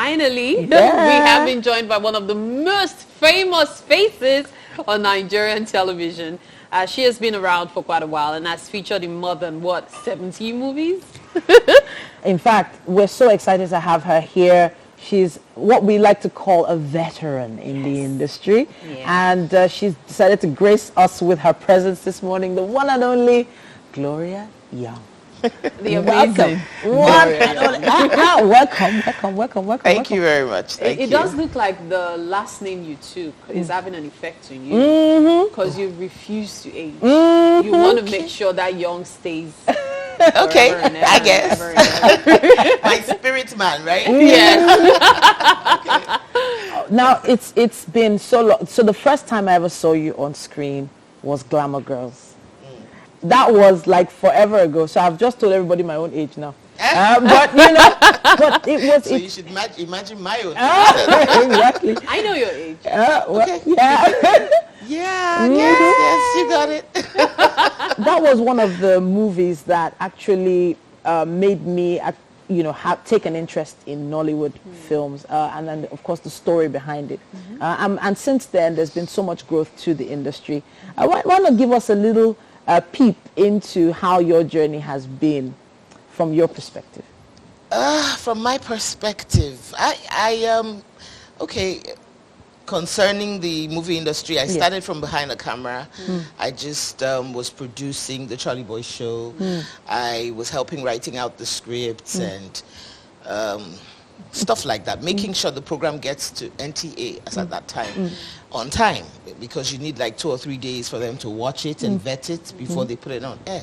finally, we have been joined by one of the most famous faces on Nigerian television. She has been around for quite a while and has featured in more than, 70 movies? In fact, we're so excited to have her here. She's what we like to call a veteran in the industry. And she's decided to grace us with her presence this morning, the one and only Gloria Young. The amazing. Welcome. Thank you very much. It does look like the last name you took is having an effect on you because you refuse to age. You want to make sure that young stays. Okay, I guess. My spirit man, right? Yes. Now, it's been so long. So the first time I ever saw you on screen was Glamour Girls. That was like forever ago. So I've just told everybody my own age now. But you know, but it was. So you should imagine my own. Exactly. I know your age. Okay. Yeah. Yes, you got it. That was one of the movies that actually made me, take an interest in Nollywood films, and then of course the story behind it. And since then, there's been so much growth to the industry. Why not give us a little peep into how your journey has been from your perspective? From my perspective, okay. Concerning the movie industry, I started from behind the camera. I just was producing the Charlie Boy show. I was helping writing out the scripts and stuff like that, making sure the program gets to NTA as at that time on time, because you need like 2 or 3 days for them to watch it and vet it before they put it on air.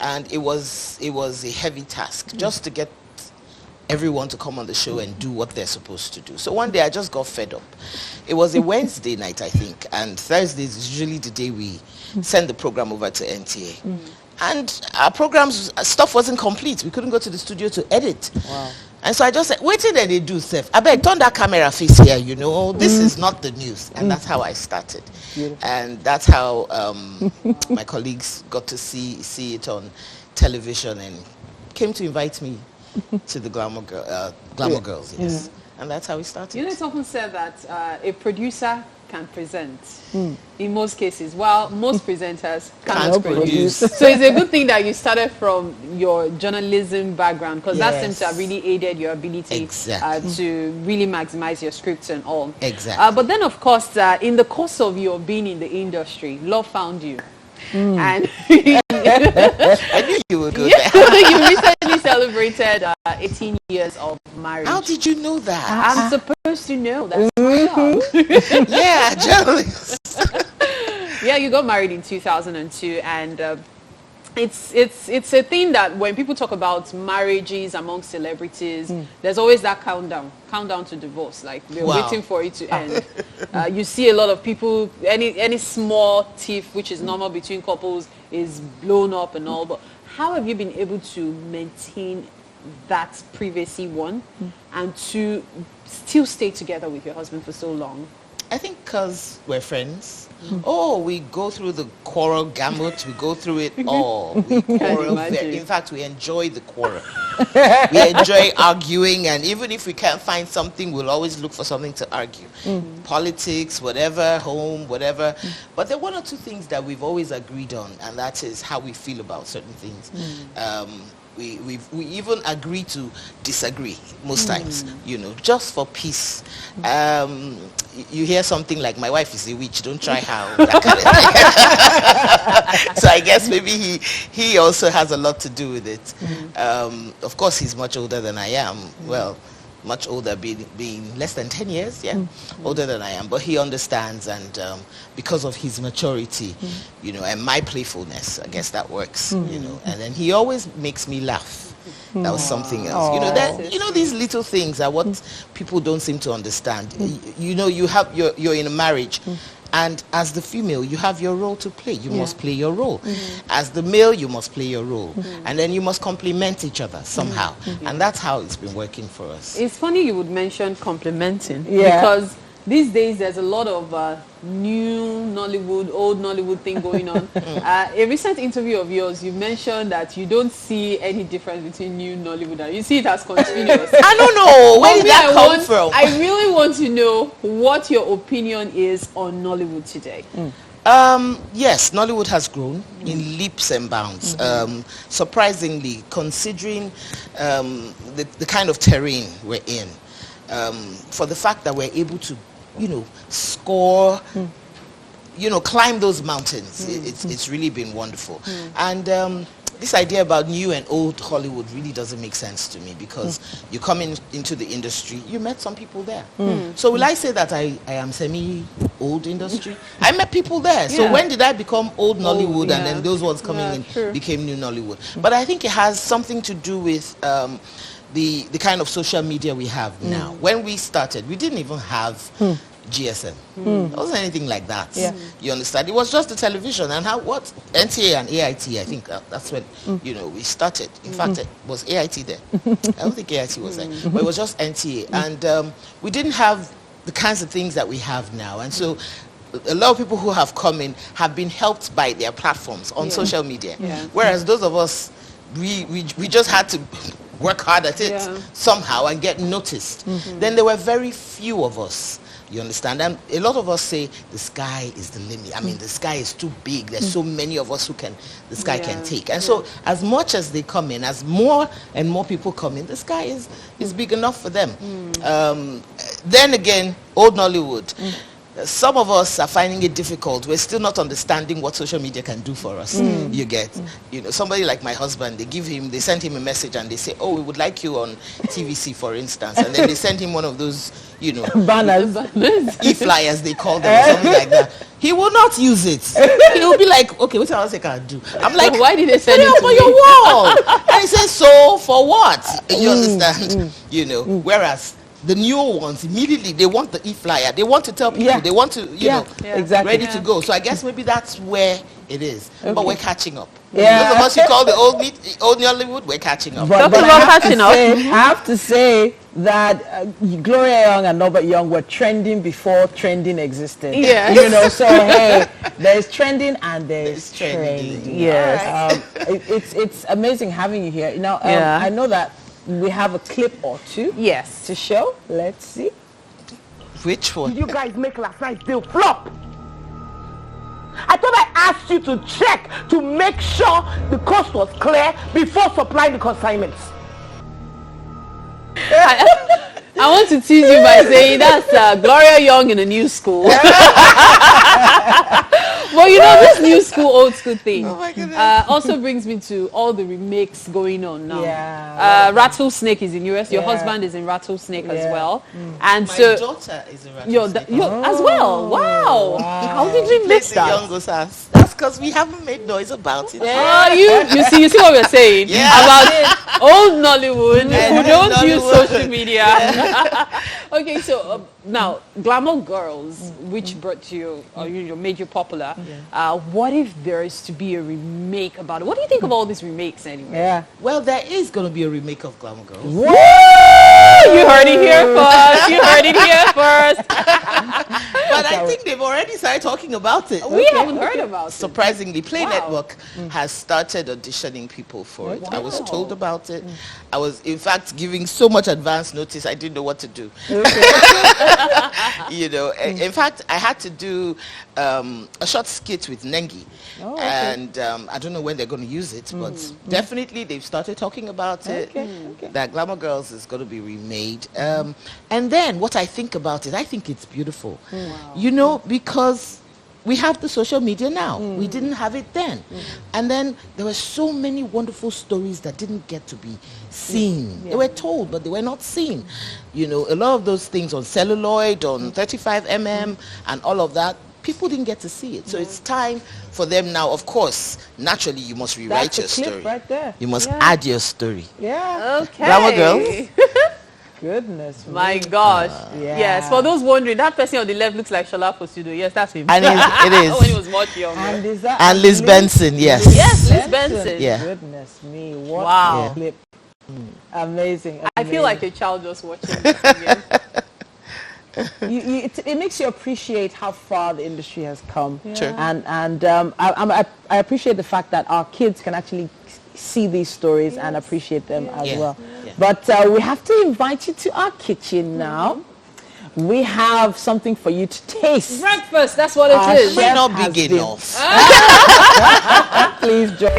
And it was a heavy task just to get everyone to come on the show and do what they're supposed to do. So one day I just got fed up. It was a Wednesday night, I think, and Thursdays is usually the day we send the program over to NTA. And our programs, stuff wasn't complete. We couldn't go to the studio to edit. Wow. And so I just said, wait till they do, Seth. I beg, turn that camera face here, this is not the news. And that's how I started. Beautiful. And that's how my colleagues got to see it on television and came to invite me to the Glamour Girls, yes. And that's how we started. It's often said that a producer can present in most cases, while most presenters can't produce. So it's a good thing that you started from your journalism background, because that seems to have really aided your ability to really maximize your scripts and all. Exactly. But then, of course, in the course of your being in the industry, love found you. And I knew you were good. you recently celebrated 18 years of marriage. How did you know that? I'm supposed to know. That's my job. Yeah, journalist. Yeah, you got married in 2002, and it's a thing that when people talk about marriages among celebrities, there's always that countdown to divorce. Like we're waiting for it to end. You see a lot of people, any small tiff which is normal between couples is blown up and all. But how have you been able to maintain that privacy, one, and to still stay together with your husband for so long? I think because we're friends. Oh, we go through the quarrel gamut. We go through it all. We quarrel. In fact, we enjoy the quarrel. We enjoy arguing, and even if we can't find something, we'll always look for something to argue. Politics, whatever, home, whatever. But there are 1 or 2 things that we've always agreed on, and that is how we feel about certain things. We even agree to disagree most times, just for peace. You hear something like, my wife is a witch, don't try her, that kind of thing. So I guess maybe he also has a lot to do with it. Of course, he's much older than I am. Well, much older, being less than 10 years, older than I am. But he understands, and because of his maturity, and my playfulness, I guess that works, And then he always makes me laugh. That was something else. These little things are what people don't seem to understand. You're in a marriage. And as the female, you have your role to play. You must play your role. As the male, you must play your role. And then you must complement each other somehow. And that's how it's been working for us. It's funny you would mention complementing, because these days there's a lot of new Nollywood, old Nollywood thing going on. A recent interview of yours, you mentioned that you don't see any difference between new Nollywood and you see it as continuous. I don't know. Where did that come from? I really want to know what your opinion is on Nollywood today. Yes, Nollywood has grown in leaps and bounds. Surprisingly, considering the kind of terrain we're in, for the fact that we're able to, score, climb those mountains, it's really been wonderful. And this idea about new and old Hollywood really doesn't make sense to me, because you come into the industry, you met some people there. So will I say that I am semi-old industry? I met people there. So when did I become old Nollywood and then those ones coming in became new Nollywood? But I think it has something to do with the kind of social media we have now. When we started, we didn't even have GSM. There wasn't anything like that. You understand? It was just the television and what NTA and AIT. I think that's when we started. In fact, it was AIT there. I don't think AIT was there, but it was just NTA, and we didn't have the kinds of things that we have now. And so a lot of people who have come in have been helped by their platforms on social media, whereas those of us, we just had to work hard at it somehow and get noticed. Then there were very few of us. You understand? And a lot of us say the sky is the limit. I mean, the sky is too big. There's so many of us who the sky can take. And so as much as they come in, as more and more people come in, the sky is big enough for them. Then again, old Nollywood. Some of us are finding it difficult. We're still not understanding what social media can do for us. You get, somebody like my husband, they send him a message and they say, oh, we would like you on TVC, for instance. And then they send him one of those, banners, e-flyers, they call them, or something like that. He will not use it. He will be like, okay, what else I can do? I'm like, why did they send it up on your wall? And he says, so for what? You understand? Whereas the new ones, immediately they want the e-flyer. They want to tell people. They want to, exactly, ready to go. So I guess maybe that's where it is. But we're catching up. Those of us you call the old Nollywood, we're catching up. But I have to say that Gloria Young and Anozie-Young were trending before trending existed. So hey, there's trending and there's trending. Yes. It's amazing having you here. Now, I know that we have a clip or two to show. Let's see. Which one? Did you guys make last night's deal flop? I thought I asked you to check to make sure the cost was clear before supplying the consignments. I want to tease you by saying that's Gloria Young in a new school. Well, this new school, old school thing also brings me to all the remakes going on now. Rattlesnake is in US. Your husband is in Rattlesnake as well. And my daughter is in Rattlesnake. As well. Wow. How did you miss that? That's because we haven't made noise about it. You see what we're saying about old Nollywood who don't use social media. Okay, so now Glamour Girls, which brought you, made you popular. What if there is to be a remake about it? What do you think of all these remakes anyway? Well, there is going to be a remake of Glamour Girls. Woo! You heard it here first. You heard it here first. But I think they've already started talking about it. We haven't heard about it. Surprisingly, Play Network has started auditioning people for it. I was told about it. I was, in fact, giving so much advance notice, I didn't know what to do. In fact, I had to do a short skit with Nengi. And I don't know when they're going to use it, but definitely they've started talking about it. That Glamour Girls is going to be remade. And then what I think about it, I think it's beautiful. Because we have the social media now. We didn't have it then. And then there were so many wonderful stories that didn't get to be seen. They were told, but they were not seen. A lot of those things on celluloid, on 35mm, and all of that, people didn't get to see it. So it's time for them now. Of course, naturally, you must rewrite your story. Right there. You must add your story. Okay. Glamour Girls. Goodness. My gosh. Yes, for those wondering, that person on the left looks like Shola Posudo. Yes, that's him. And it is. When he was much younger. And Liz Benson, yes. Yes, Liz Benson. Yeah. Goodness me. What a clip. Amazing. I feel like a child just watching this again. it makes you appreciate how far the industry has come. Sure. And I appreciate the fact that our kids can actually see these stories and appreciate them as well. Yeah. But we have to invite you to our kitchen now. We have something for you to taste. Breakfast, that's what it is. Might not big enough. Please join.